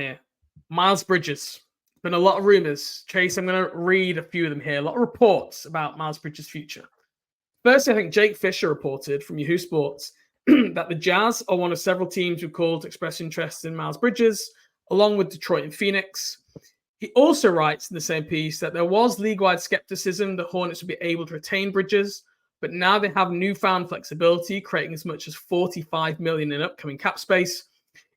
here. Miles Bridges. Been a lot of rumors. Chase, I'm going to read a few of them here. A lot of reports about Miles Bridges' future. First, I think Jake Fisher reported from Yahoo Sports that the Jazz are one of several teams who called to express interest in Miles Bridges, along with Detroit and Phoenix. He also writes in the same piece that there was league-wide skepticism that Hornets would be able to retain Bridges, but now they have newfound flexibility, creating as much as $45 million in upcoming cap space.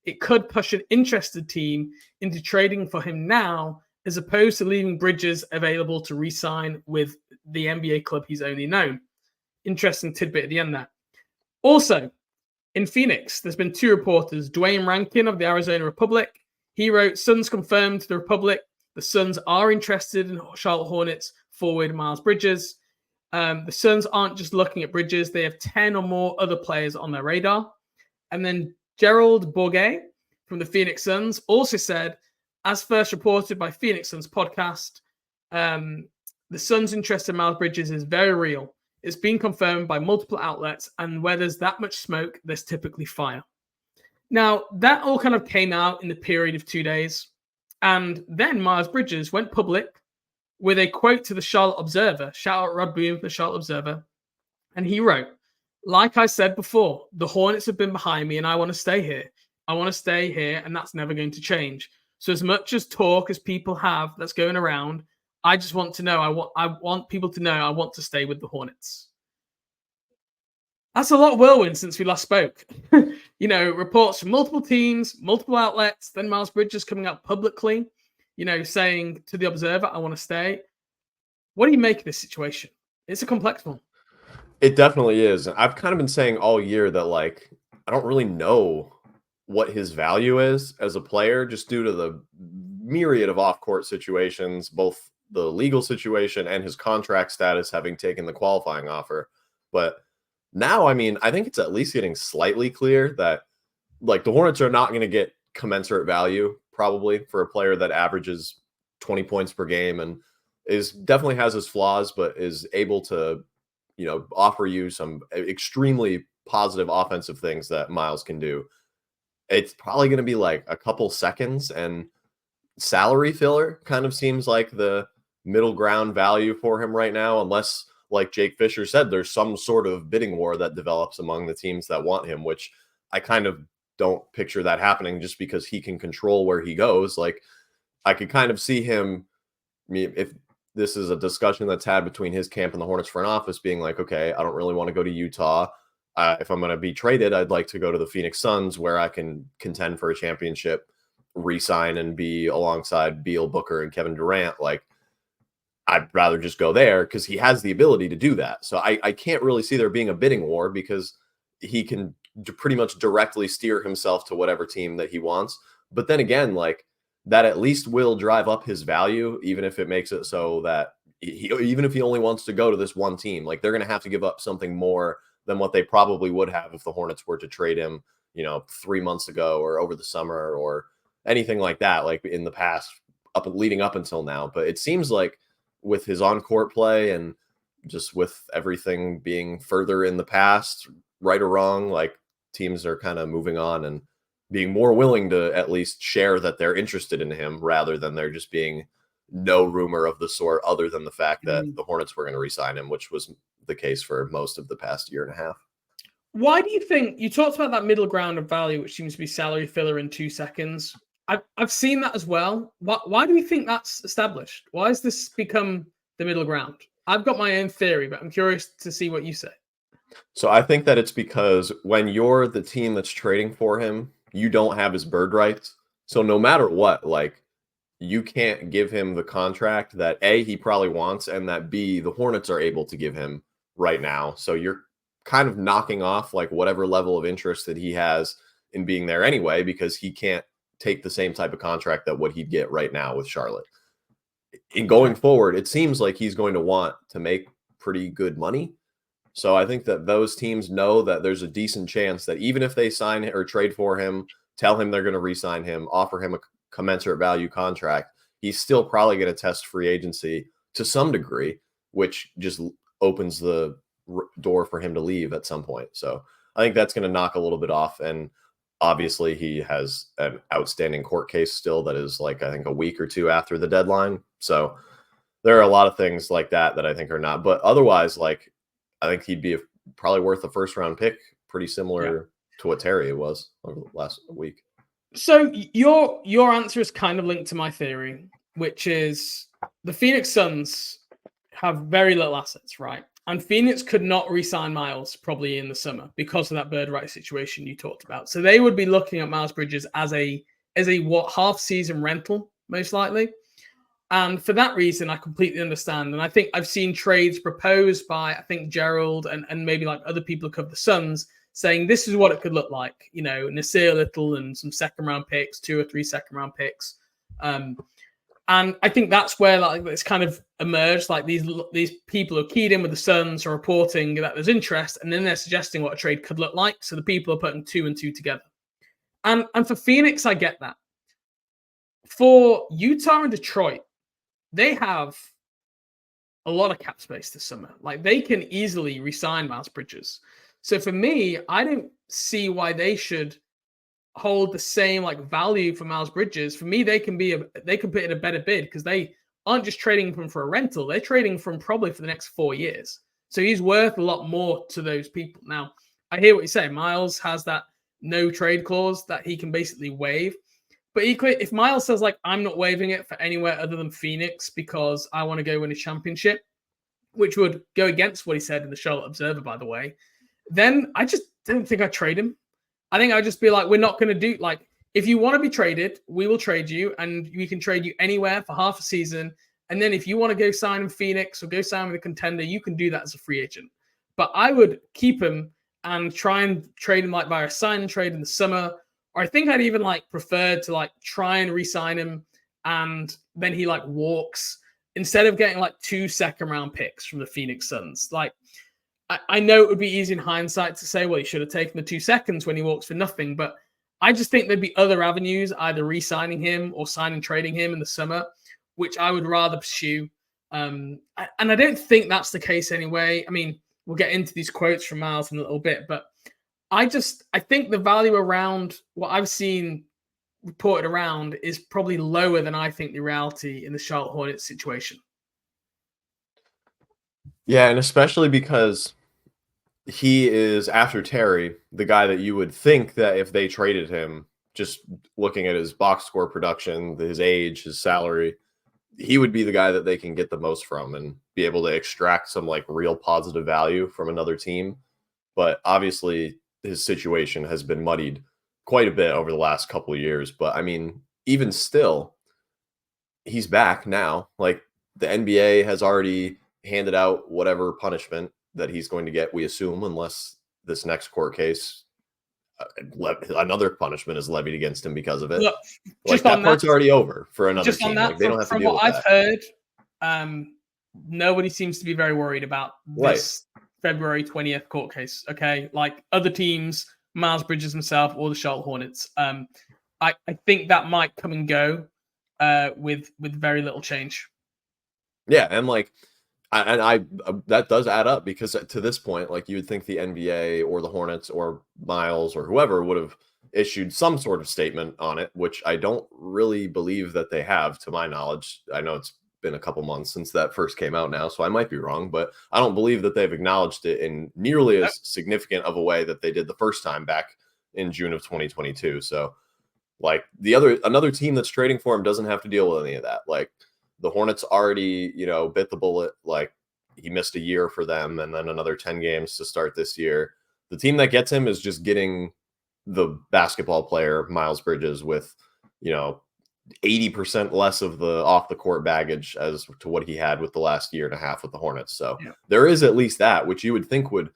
It could push an interested team into trading for him now, as opposed to leaving Bridges available to re-sign with the NBA club he's only known. Interesting tidbit at the end there. Also, in Phoenix, there's been two reporters. Dwayne Rankin of the Arizona Republic. He wrote, Suns confirmed to the Republic the Suns are interested in Charlotte Hornets forward Miles Bridges. The Suns aren't just looking at Bridges. They have 10 or more other players on their radar. And then Gerald Bourguet from the Phoenix Suns also said, as first reported by Phoenix Suns podcast, the Suns' interest in Miles Bridges is very real. It's been confirmed by multiple outlets, and where there's that much smoke, there's typically fire. Now, that all kind of came out in the period of 2 days, and then Miles Bridges went public with a quote to the Charlotte Observer. Shout out Rod Boone from the Charlotte Observer. And he wrote, like I said before, the Hornets have been behind me and I want to stay here. I want to stay here, and that's never going to change. So as much as talk as people have that's going around, I just want to know, I want people to know I want to stay with the Hornets. That's a lot of whirlwind since we last spoke. Reports from multiple teams, multiple outlets, then Miles Bridges coming out publicly, saying to the Observer, I want to stay. What do you make of this situation? It's a complex one. It definitely is. I've kind of been saying all year that, I don't really know what his value is as a player, just due to the myriad of off-court situations, both the legal situation and his contract status having taken the qualifying offer. But now, I think it's at least getting slightly clear that, the Hornets are not going to get commensurate value, probably, for a player that averages 20 points per game and definitely has his flaws, but is able to offer you some extremely positive offensive things that Miles can do. It's probably going to be a couple seconds, and salary filler kind of seems like the middle ground value for him right now, unless, like Jake Fisher said, there's some sort of bidding war that develops among the teams that want him, which I kind of don't picture that happening just because he can control where he goes. I could kind of see him, if this is a discussion that's had between his camp and the Hornets front office, being okay, I don't really want to go to Utah. If I'm going to be traded, I'd like to go to the Phoenix Suns where I can contend for a championship, re-sign and be alongside Beal, Booker, and Kevin Durant. I'd rather just go there because he has the ability to do that. So I can't really see there being a bidding war because he can pretty much directly steer himself to whatever team that he wants. But then again, that at least will drive up his value, even if it makes it so that even if he only wants to go to this one team, they're going to have to give up something more than what they probably would have if the Hornets were to trade him, 3 months ago or over the summer or anything like that, in the past, leading up until now. But it seems like with his on-court play and just with everything being further in the past, right or wrong, teams are kind of moving on and being more willing to at least share that they're interested in him rather than there just being no rumor of the sort other than the fact that the Hornets were going to re-sign him, which was the case for most of the past year and a half. Why do you think you talked about that middle ground of value, which seems to be salary filler in 2 seconds? I've seen that as well. Why do we think that's established? Why has this become the middle ground? I've got my own theory, but I'm curious to see what you say. So I think that it's because when you're the team that's trading for him, you don't have his bird rights. So no matter what, you can't give him the contract that A, he probably wants, and that B, the Hornets are able to give him right now. So you're kind of knocking off whatever level of interest that he has in being there anyway, because he can't take the same type of contract that what he'd get right now with Charlotte. In going forward, it seems like he's going to want to make pretty good money. So I think that those teams know that there's a decent chance that even if they sign or trade for him, tell him they're going to re-sign him, offer him a commensurate value contract, he's still probably going to test free agency to some degree, which just opens the door for him to leave at some point. So I think that's going to knock a little bit off. And Obviously, he has an outstanding court case still that is like, I think, a week or two after the deadline. So there are a lot of things like that I think are not. But otherwise, like, I think he'd be probably worth a first-round pick, pretty similar to what Terry was over the last week. So your answer is kind of linked to my theory, which is the Phoenix Suns have very little assets, right? And Phoenix could not re-sign Miles probably in the summer because of that bird right situation you talked about. So they would be looking at Miles Bridges as a half-season rental, most likely. And for that reason, I completely understand. And I think I've seen trades proposed by, I think, Gerald and maybe like other people who cover the Suns saying this is what it could look like. You know, Nasir Little and some second-round picks, 2 or 3 second-round picks. And I think that's where like it's kind of emerged. Like these people who are keyed in with the Suns are reporting that there's interest, and then they're suggesting what a trade could look like. So the people are putting 2 and 2 together. And for Phoenix, I get that. For Utah and Detroit, they have a lot of cap space this summer. Like they can easily re-sign Miles Bridges. So for me, I don't see why they should hold the same like value for Miles Bridges. For me, they can put in a better bid because they aren't just trading him for a rental. They're trading for him probably for the next 4 years. So he's worth a lot more to those people. Now, I hear what you say. Miles has that no trade clause that he can basically waive. But equally, if Miles says, like, I'm not waiving it for anywhere other than Phoenix because I want to go win a championship, which would go against what he said in the Charlotte Observer, by the way, then I just don't think I'd trade him. I think I'd just be like, we're not going to do, like, if you want to be traded, we will trade you, and we can trade you anywhere for half a season. And then if you want to go sign in Phoenix or go sign with a contender, you can do that as a free agent. But I would keep him and try and trade him like via a sign and trade in the summer. Or I think I'd even like prefer to like try and re-sign him and then he like walks instead of getting like 2 second-round picks from the Phoenix Suns. Like, I know it would be easy in hindsight to say, well, he should have taken the 2 seconds when he walks for nothing. But I just think there'd be other avenues, either re-signing him or signing trading him in the summer, which I would rather pursue. And I don't think that's the case anyway. I mean, we'll get into these quotes from Miles in a little bit, but I think the value around what I've seen reported around is probably lower than I think the reality in the Charlotte Hornets situation. Yeah, and especially because he is, after Terry, the guy that you would think that if they traded him, just looking at his box score production, his age, his salary, he would be the guy that they can get the most from and be able to extract some like real positive value from another team. But obviously his situation has been muddied quite a bit over the last couple of years. But I mean, even still, he's back now. Like the NBA has already handed out whatever punishment that he's going to get, we assume, unless this next court case, another punishment is levied against him because of it. Look, like that part's already over for another team. That, like they don't have to deal with that. From what I've heard, nobody seems to be very worried about this February 20th court case. Okay, like other teams, Miles Bridges himself or the Charlotte Hornets. I think that might come and go with very little change. Yeah, and like, I that does add up because to this point, like you would think the NBA or the Hornets or Miles or whoever would have issued some sort of statement on it, which I don't really believe that they have, to my knowledge. I know it's been a couple months since that first came out now, so I might be wrong, but I don't believe that they've acknowledged it in nearly as significant of a way that they did the first time back in June of 2022. So like another team that's trading for him doesn't have to deal with any of that. Like the Hornets already, bit the bullet. Like he missed a year for them and then another 10 games to start this year. The team that gets him is just getting the basketball player, Miles Bridges, with, 80% less of the off the court baggage as to what he had with the last year and a half with the Hornets. So there is at least that, which you would think would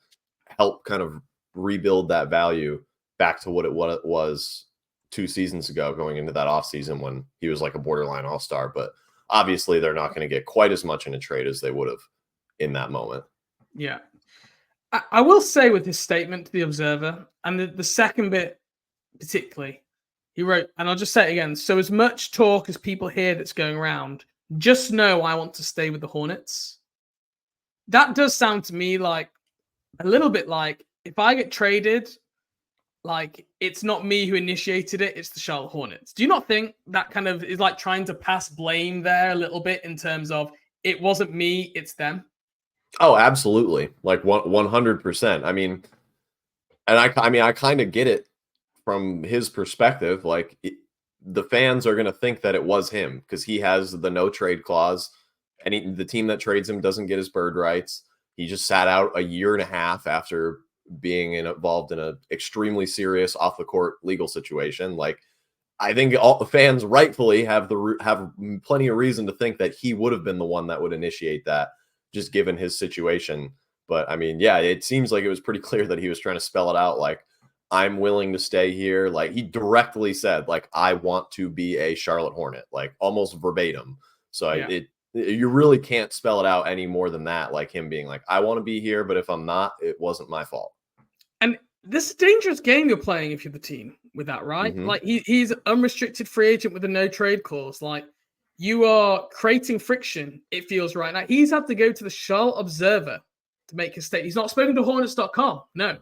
help kind of rebuild that value back to what it was 2 seasons ago, going into that offseason when he was like a borderline all-star. But obviously they're not going to get quite as much in a trade as they would have in that moment. Yeah. I will say with his statement to the Observer, and the second bit particularly, he wrote, and I'll just say it again, so as much talk as people hear that's going around, just know I want to stay with the Hornets. That does sound to me like a little bit like if I get traded, like, it's not me who initiated it, it's the Charlotte Hornets. Do you not think that kind of is like trying to pass blame there a little bit in terms of it wasn't me, it's them? Oh, absolutely. Like 100%. I mean, and I kind of get it from his perspective. Like the fans are going to think that it was him because he has the no trade clause, and the team that trades him doesn't get his bird rights. He just sat out a year and a half after being involved in an extremely serious off the court legal situation. Like, I think all the fans rightfully have plenty of reason to think that he would have been the one that would initiate that, just given his situation. But I mean, yeah, it seems like it was pretty clear that he was trying to spell it out. Like, I'm willing to stay here. Like, he directly said, like, I want to be a Charlotte Hornet, like almost verbatim. So Yeah. you really can't spell it out any more than that. Like him being like, I want to be here, but if I'm not, it wasn't my fault. And this is a dangerous game you're playing if you're the team with that, right? Mhm. Like he's unrestricted free agent with a no trade clause. Like, you are creating friction, it feels right now. He's had to go to the Charlotte Observer to make his statement. He's not spoken to Hornets.com. No.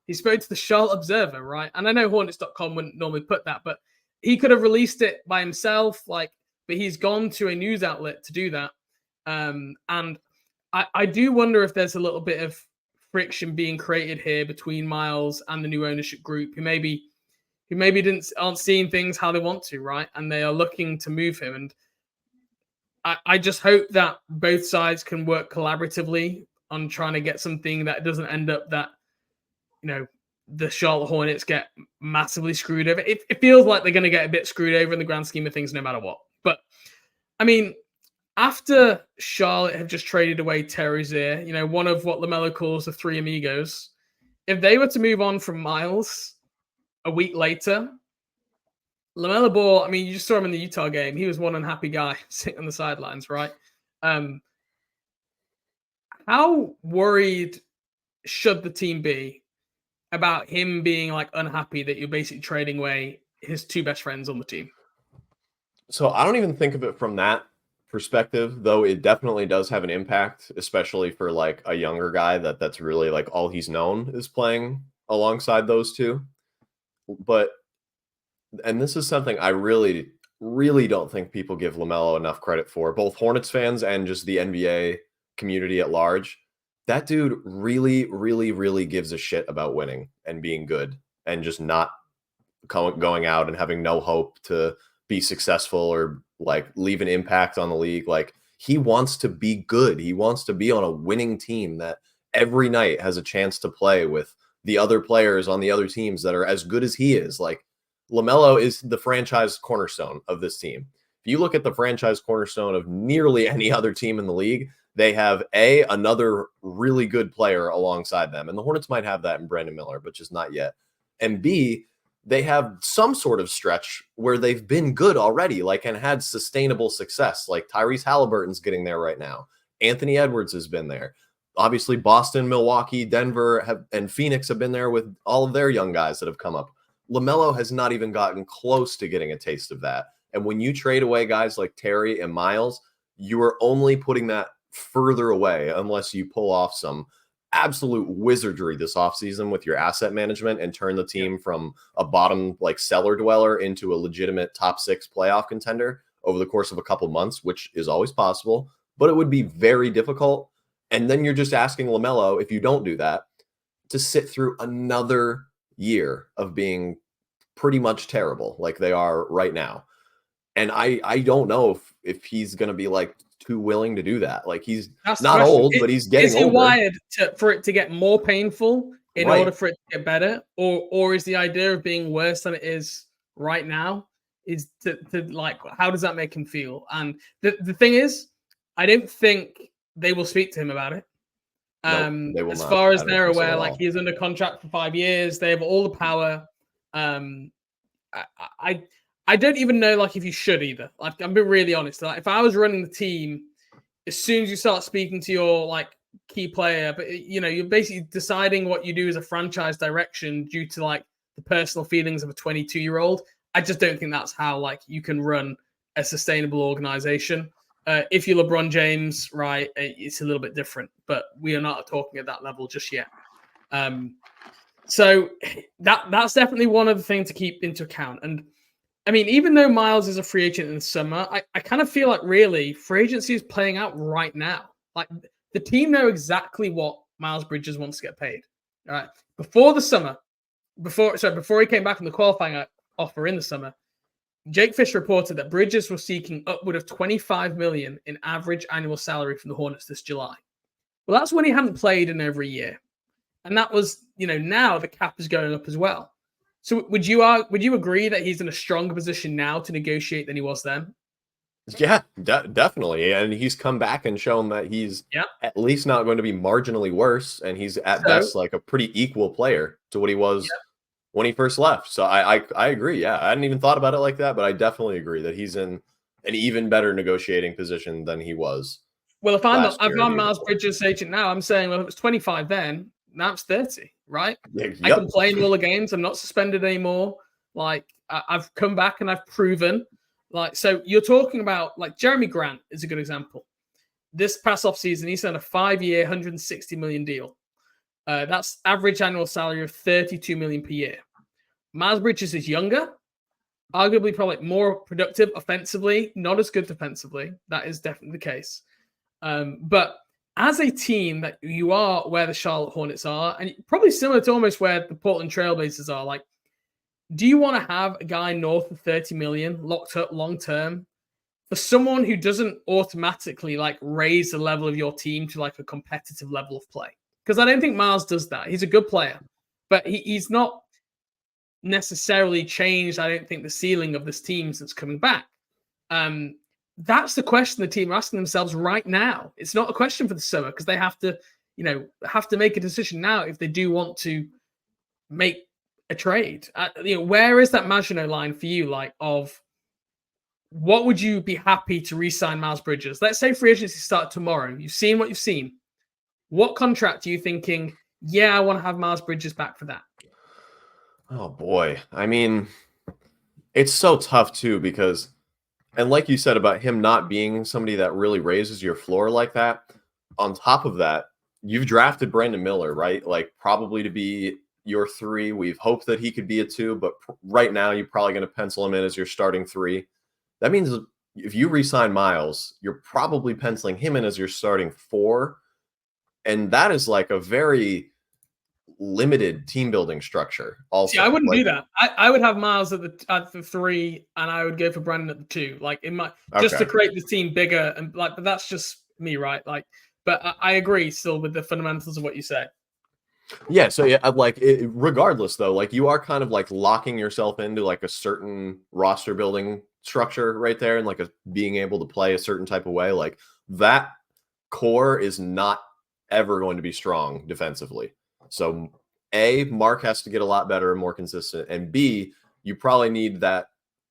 He spoke to the Charlotte Observer, right? And I know Hornets.com wouldn't normally put that, but he could have released it by himself, like, but he's gone to a news outlet to do that. And I do wonder if there's a little bit of friction being created here between Miles and the new ownership group, who maybe aren't seeing things how they want to, right? And they are looking to move him. And I just hope that both sides can work collaboratively on trying to get something that doesn't end up that, you know, the Charlotte Hornets get massively screwed over. It feels like they're going to get a bit screwed over in the grand scheme of things, no matter what. But I mean, after Charlotte have just traded away Terry Rozier, you know, one of what LaMelo calls the three amigos, if they were to move on from Miles a week later, LaMelo Ball, I mean, you just saw him in the Utah game. He was one unhappy guy sitting on the sidelines, right? How worried should the team be about him being like unhappy that you're basically trading away his two best friends on the team? So I don't even think of it from that perspective, though it definitely does have an impact, especially for like a younger guy that's really like all he's known is playing alongside those two. But, and this is something I really, really don't think people give LaMelo enough credit for, both Hornets fans and just the NBA community at large. That dude really, really, really gives a shit about winning and being good and just not going out and having no hope to be successful or like leave an impact on the league. Like, he wants to be good. He wants to be on a winning team that every night has a chance to play with the other players on the other teams that are as good as he is. Like, LaMelo is the franchise cornerstone of this team. If you look at the franchise cornerstone of nearly any other team in the league, they have another really good player alongside them. And the Hornets might have that in Brandon Miller, but just not yet. And B, they have some sort of stretch where they've been good already, like, and had sustainable success. Like Tyrese Halliburton's getting there right now. Anthony Edwards has been there. Obviously, Boston, Milwaukee, Denver, and Phoenix have been there with all of their young guys that have come up. LaMelo has not even gotten close to getting a taste of that. And when you trade away guys like Terry and Miles, you are only putting that further away unless you pull off some absolute wizardry this offseason with your asset management and turn the team from a bottom like cellar dweller into a legitimate top 6 playoff contender over the course of a couple months, which is always possible, but it would be very difficult. And then you're just asking LaMelo, if you don't do that, to sit through another year of being pretty much terrible like they are right now. And I don't know if he's going to be like too willing to do that. Like, he's not old, but he's getting older. Is he wired for it to get more painful in order for it to get better? Or is the idea of being worse than it is right now is to like, how does that make him feel? And the thing is, I don't think they will speak to him about it. Nope, they will as not. far as they're aware, like, he's under contract for 5 years. They have all the power. I don't even know, like, if you should either. Like, I'm being really honest. Like, if I was running the team, as soon as you start speaking to your like key player, but you know, you're basically deciding what you do as a franchise direction due to like the personal feelings of a 22-year-old. I just don't think that's how like you can run a sustainable organization. If you're LeBron James, right, it's a little bit different, but we are not talking at that level just yet. So that's definitely one of the things to keep into account. And I mean, even though Miles is a free agent in the summer, I kind of feel like really free agency is playing out right now. Like the team know exactly what Miles Bridges wants to get paid. All right. Before the summer, before he came back from the qualifying offer in the summer, Jake Fisher reported that Bridges was seeking upward of $25 million in average annual salary from the Hornets this July. Well, that's when he hadn't played in over a year. And that was, now the cap is going up as well. So would you agree that he's in a stronger position now to negotiate than he was then? Yeah, definitely. And he's come back and shown that he's at least not going to be marginally worse. And he's at best like a pretty equal player to what he was when he first left. So I agree. Yeah, I hadn't even thought about it like that, but I definitely agree that he's in an even better negotiating position than he was. Well, if I'm Miles Bridges' agent now, I'm saying, well, if it was 25 then, now it's 30, right? Yep. I can play in all the games. I'm not suspended anymore. Like I've come back and I've proven. Like, so you're talking about like Jeremy Grant is a good example. This past offseason, he signed a 5-year, $160 million deal. That's average annual salary of $32 million per year. Miles Bridges is younger, arguably probably more productive offensively, not as good defensively. That is definitely the case. But as a team that you are where the Charlotte Hornets are, and probably similar to almost where the Portland Trailblazers are, like, do you want to have a guy north of 30 million locked up long term for someone who doesn't automatically like raise the level of your team to like a competitive level of play? Because I don't think Miles does that. He's a good player, but he's not necessarily changed, I don't think, the ceiling of this team since coming back. That's the question the team are asking themselves right now. It's not a question for the summer because they have to make a decision now if they do want to make a trade. Where is that Maginot line for you? Like, of what would you be happy to re-sign Miles Bridges? Let's say free agency start tomorrow. You've seen what you've seen. What contract are you thinking? Yeah, I want to have Miles Bridges back for that. Oh boy, I mean, it's so tough too because, and like you said about him not being somebody that really raises your floor like that. On top of that, you've drafted Brandon Miller, right? Like probably to be your 3. We've hoped that he could be a 2, but right now you're probably going to pencil him in as your starting 3. That means if you re-sign Miles, you're probably penciling him in as your starting 4. And that is like a very limited team building structure. Also, see, I wouldn't do that. I would have Miles at the 3, and I would go for Brandon at the 2. Like it might just to create the team bigger and like. But that's just me, right? Like, but I agree still with the fundamentals of what you say. Yeah. So yeah, like regardless though, like you are kind of like locking yourself into like a certain roster building structure right there, and like being able to play a certain type of way. Like that core is not ever going to be strong defensively. So A, Mark has to get a lot better and more consistent. And B, you probably need that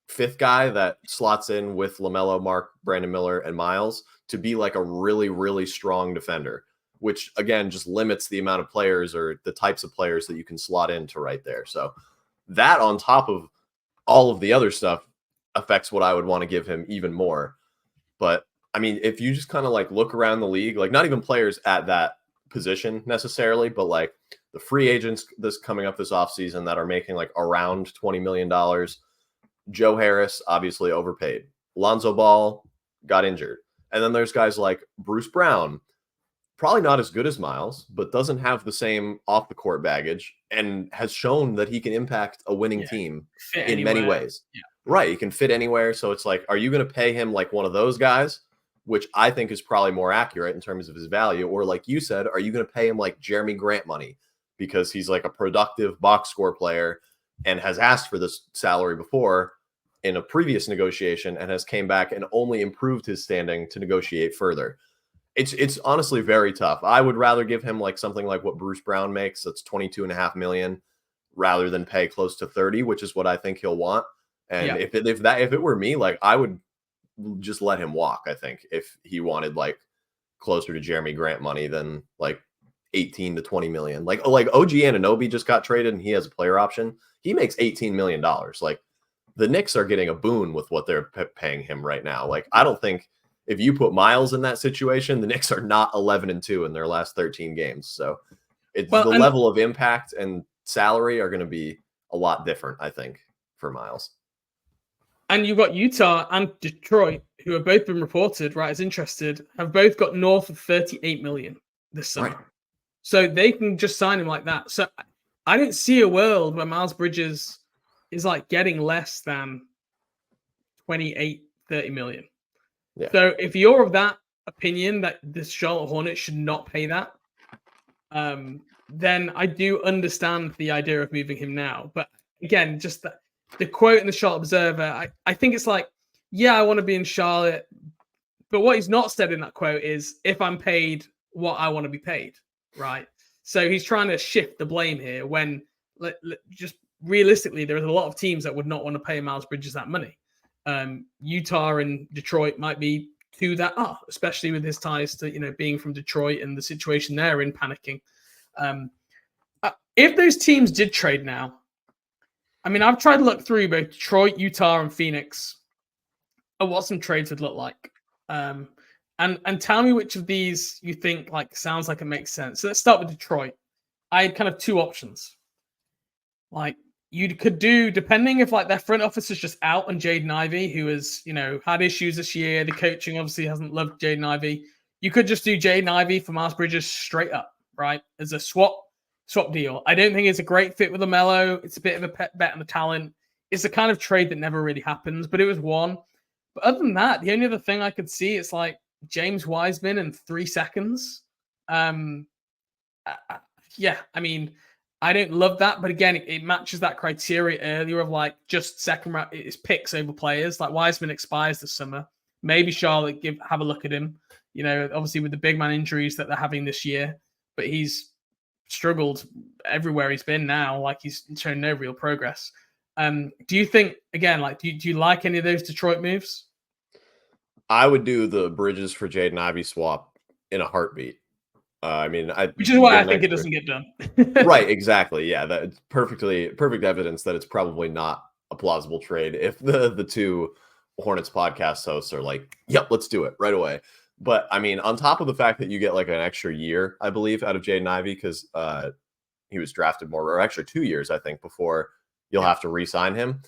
5th guy that slots in with LaMelo, Mark, Brandon Miller, and Miles to be like a really, really strong defender, which again, just limits the amount of players or the types of players that you can slot into right there. So that on top of all of the other stuff affects what I would want to give him even more. But I mean, if you just kind of like look around the league, like not even players at that position necessarily, but like the free agents this coming up this offseason that are making like around $20 million. Joe Harris, obviously overpaid. Lonzo Ball got injured. And then there's guys like Bruce Brown, probably not as good as Miles, but doesn't have the same off the court baggage and has shown that he can impact a winning team in many ways. Yeah. Right. He can fit anywhere. So it's like, are you going to pay him like one of those guys, which I think is probably more accurate in terms of his value? Or like you said, are you going to pay him like Jeremy Grant money because he's like a productive box score player and has asked for this salary before in a previous negotiation and has came back and only improved his standing to negotiate further? It's honestly very tough. I would rather give him like something like what Bruce Brown makes. That's $22.5 million rather than pay close to 30, which is what I think he'll want. And if it were me, like I would just let him walk. I think if he wanted like closer to Jeremy Grant money than like 18 to 20 million, like OG Anunoby just got traded and he has a player option. He makes $18 million. Like the Knicks are getting a boon with what they're paying him right now. Like I don't think if you put Miles in that situation, the Knicks are not 11-2 in their last 13 games. So it's the level of impact and salary are going to be a lot different, I think, for Miles. And you've got Utah and Detroit, who have both been reported, right, as interested, have both got north of 38 million this summer. Right. So they can just sign him like that. So I don't see a world where Miles Bridges is like getting less than 28, 30 million. Yeah. So if you're of that opinion that the Charlotte Hornets should not pay that, then I do understand the idea of moving him now. But again, just the quote in the Charlotte Observer, I think it's like, yeah, I want to be in Charlotte. But what he's not said in that quote is, if I'm paid what I want to be paid, right? So he's trying to shift the blame here when just realistically, there is a lot of teams that would not want to pay Miles Bridges that money. Utah and Detroit might be two that are, especially with his ties to, being from Detroit and the situation they're in, panicking. If those teams did trade now, I mean, I've tried to look through both Detroit, Utah, and Phoenix at what some trades would look like. And tell me which of these you think sounds like it makes sense. So let's start with Detroit. I had kind of two options. You could do, depending if their front office is just out on Jaden Ivey, who has, had issues this year. The coaching obviously hasn't loved Jaden Ivey. You could just do Jaden Ivey for Miles Bridges straight up, right? As a swap deal. I don't think it's a great fit with LaMelo. It's a bit of a bet on the talent. It's the kind of trade that never really happens, but it was one. But other than that, the only other thing I could see is James Wiseman in 3 seconds. Yeah, I mean, I don't love that, but again, it matches that criteria earlier of just second round. It's picks over players. Wiseman expires this summer. Maybe Charlotte have a look at him. Obviously with the big man injuries that they're having this year, but he's struggled everywhere he's been now. He's shown no real progress. Do you think again? Do you like any of those Detroit moves? I would do the Bridges for Jaden Ivey swap in a heartbeat. Which is why I think it doesn't get done. Right, exactly. Yeah, that's perfect evidence that it's probably not a plausible trade if the two Hornets podcast hosts are like, yep, let's do it right away. But I mean, on top of the fact that you get an extra year, I believe, out of Jaden Ivey, because he was drafted more, or actually 2 years, I think, before you'll have to re-sign him.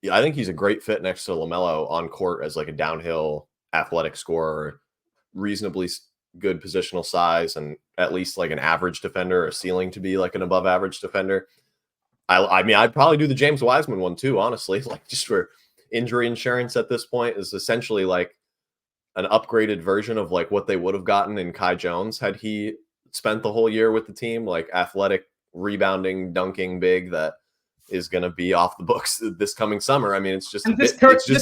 Yeah, I think he's a great fit next to LaMelo on court as a downhill athletic scorer, reasonably good positional size, and at least an average defender, a ceiling to be an above average defender. I mean, I'd probably do the James Wiseman one too, honestly, just for injury insurance at this point. Is essentially an upgraded version of what they would have gotten in Kai Jones had he spent the whole year with the team, athletic, rebounding, dunking big that is going to be off the books this coming summer. I mean, it's just a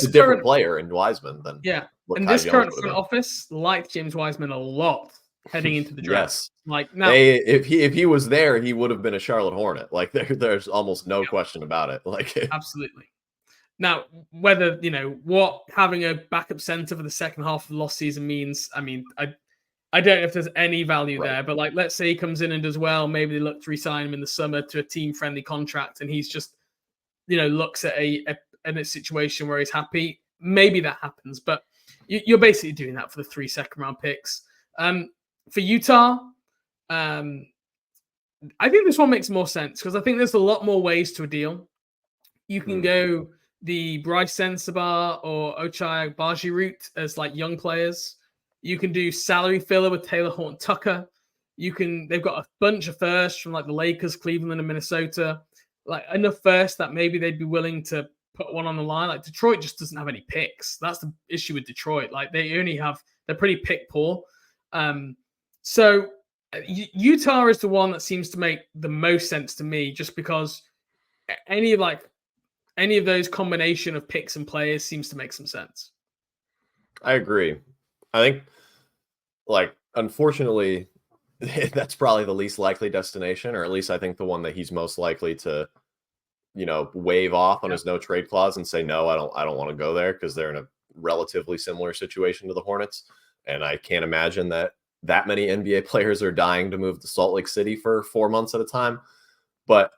different player in Wiseman than what Kai Jones current front office liked James Wiseman a lot heading into the draft. Yes. Now, if he was there, he would have been a Charlotte Hornet. There's almost no question about it. Absolutely. Now, whether what having a backup center for the second half of the lost season means, I mean, I don't know if there's any value there, but let's say he comes in and does well. Maybe they look to re-sign him in the summer to a team-friendly contract, and he's just, looks at a situation where he's happy. Maybe that happens, but you're basically doing that for the 3 second-round picks. For Utah, I think this one makes more sense because I think there's a lot more ways to a deal. You can go the Bryce Sensabaugh or Ochai Agbaji route as young players. You can do salary filler with Taylor Horton Tucker. They've got a bunch of firsts from the Lakers, Cleveland, and Minnesota. Enough firsts that maybe they'd be willing to put one on the line. Detroit just doesn't have any picks. That's the issue with Detroit. They're pretty pick poor. So Utah is the one that seems to make the most sense to me, just because any of those combination of picks and players seems to make some sense. I agree. I think, unfortunately, that's probably the least likely destination, or at least I think the one that he's most likely to, wave off on his no trade clause and say, no, I don't want to go there, because they're in a relatively similar situation to the Hornets. And I can't imagine that many NBA players are dying to move to Salt Lake City for 4 months at a time. But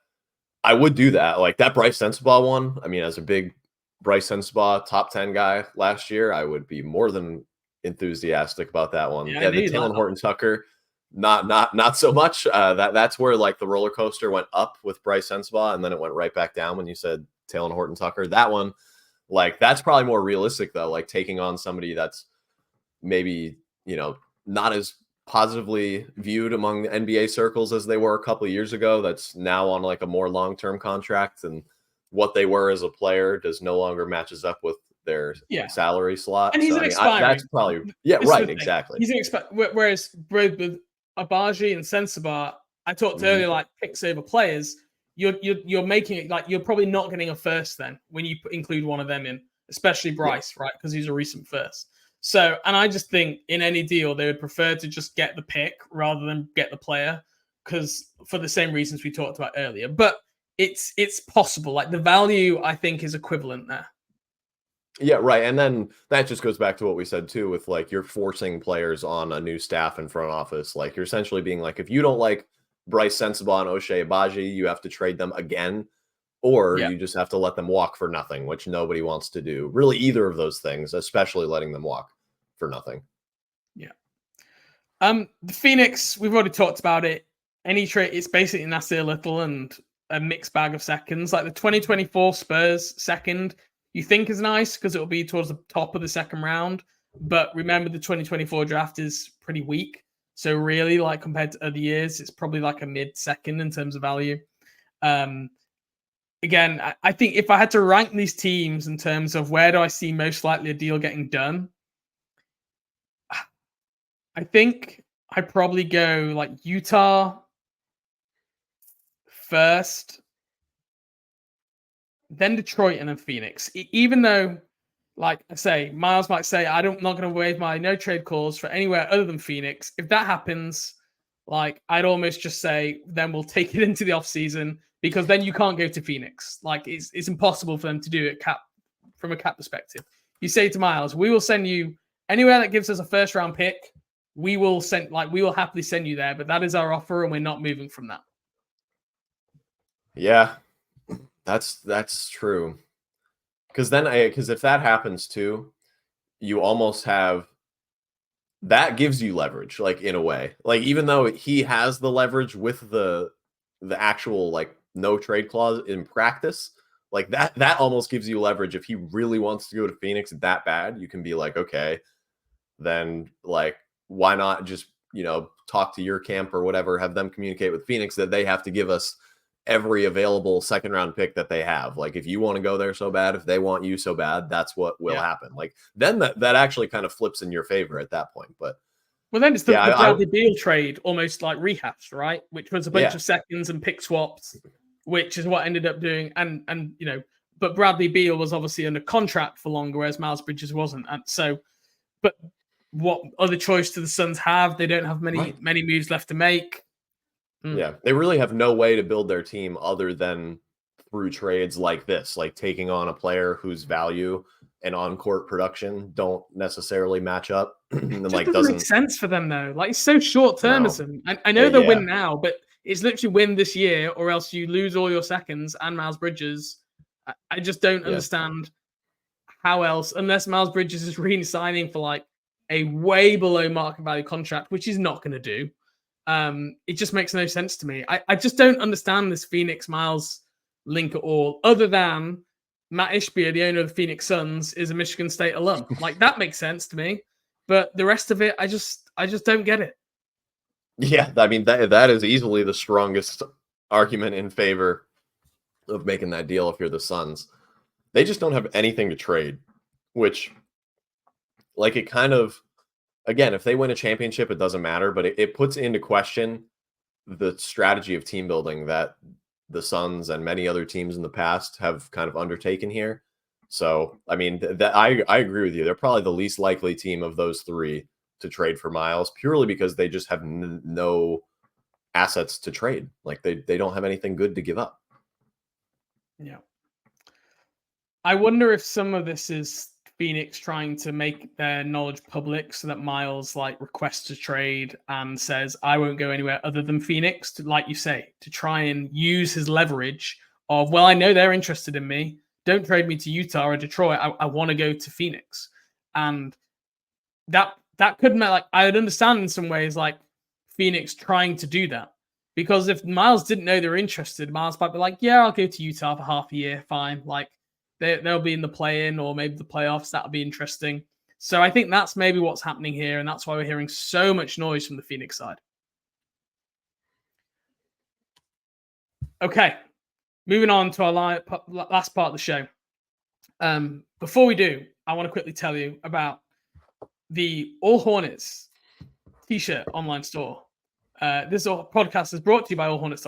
I would do that. That Bryce Sensabaugh one, I mean, as a big Bryce Sensabaugh top 10 guy last year, I would be more than enthusiastic about that one. Yeah, the Taylor Horton Tucker, not so much. That's where like the roller coaster went up with Bryce Sensabaugh, and then it went right back down when you said Taylor Horton Tucker. That one, like that's probably more realistic though. Like taking on somebody that's maybe not as positively viewed among NBA circles as they were a couple of years ago. That's now on like a more long-term contract, and what they were as a player does no longer matches up with their salary slot. And he's an expiring. That's probably exactly. He's an whereas with Abaji and Sensabaugh, I talked earlier like picks over players. You're making it like you're probably not getting a first then when you include one of them in, especially Bryce, right? Because he's a recent first. So, and I just think in any deal they would prefer to just get the pick rather than get the player, because for the same reasons we talked about earlier. But it's possible. Like the value, I think, is equivalent there. Yeah, right. And then that just goes back to what we said too, with like you're forcing players on a new staff and front office. Like you're essentially being like, if you don't like Bryce Sensabaugh and Ochai Agbaji, you have to trade them again, or you just have to let them walk for nothing, which nobody wants to do. Really, either of those things, especially letting them walk for nothing. Yeah. The Phoenix, we've already talked about it. Any trade, it's basically Nasir Little and a mixed bag of seconds. Like the 2024 Spurs second, you think is nice because it'll be towards the top of the second round. But remember, the 2024 draft is pretty weak. So really, like compared to other years, it's probably like a mid-second in terms of value. Again, I think if I had to rank these teams in terms of where do I see most likely a deal getting done, I think I probably go like Utah first, then Detroit, and then Phoenix. Even though, like I say, Miles might say, I'm not going to waive my no trade clause for anywhere other than Phoenix. If that happens, like I'd almost just say, then we'll take it into the offseason, because then you can't go to Phoenix. Like it's impossible for them to do it from a cap perspective. You say to Miles, we will send you anywhere that gives us a first round pick. We will happily send you there, but that is our offer and we're not moving from that. Yeah. That's true. Because if that happens too, you almost have that gives you leverage, like in a way. Like even though he has the leverage with the actual like no trade clause in practice, like that almost gives you leverage. If he really wants to go to Phoenix that bad, you can be like, okay, then like why not just talk to your camp or whatever, have them communicate with Phoenix that they have to give us every available second round pick that they have. Like if you want to go there so bad, if they want you so bad, that's what will happen. Like then that actually kind of flips in your favor at that point. But then it's the Bradley Beal trade almost like rehashed, right? Which was a bunch of seconds and pick swaps, which is what ended up doing. And but Bradley Beal was obviously under contract for longer, whereas Miles Bridges wasn't. And so, but what other choice do the Suns have? They don't have many moves left to make. Yeah, they really have no way to build their team other than through trades like this, like taking on a player whose value and on-court production don't necessarily match up. And like doesn't make sense for them though. Like it's so short-termism. I know they'll win now, but it's literally win this year, or else you lose all your seconds and Miles Bridges. I just don't understand how else, unless Miles Bridges is re-signing for like a way below market value contract, which he's not going to do. It just makes no sense to me. I just don't understand this Phoenix Miles link at all, other than Matt Ishbia, the owner of the Phoenix Suns, is a Michigan State alum. Like that makes sense to me, but the rest of it, I just don't get it. Yeah, I mean that is easily the strongest argument in favor of making that deal if you're the Suns. They just don't have anything to trade, which like it kind of, again, if they win a championship, it doesn't matter, but it puts into question the strategy of team building that the Suns and many other teams in the past have kind of undertaken here. So, I mean, I agree with you. They're probably the least likely team of those three to trade for Miles, purely because they just have no assets to trade. Like they don't have anything good to give up. Yeah. I wonder if some of this is Phoenix trying to make their knowledge public so that Miles like requests a trade and says, I won't go anywhere other than Phoenix, to, like you say, to try and use his leverage of, well, I know they're interested in me. Don't trade me to Utah or Detroit. I want to go to Phoenix. And that could make, like, I would understand in some ways, like Phoenix trying to do that. Because if Miles didn't know they were interested, Miles might be like, yeah, I'll go to Utah for half a year. Fine. Like they'll be in the play-in or maybe the playoffs. That'll be interesting. So I think that's maybe what's happening here. And that's why we're hearing so much noise from the Phoenix side. Okay. Moving on to our last part of the show. Before we do, I want to quickly tell you about the All Hornets t-shirt online store. This podcast is brought to you by All Hornets.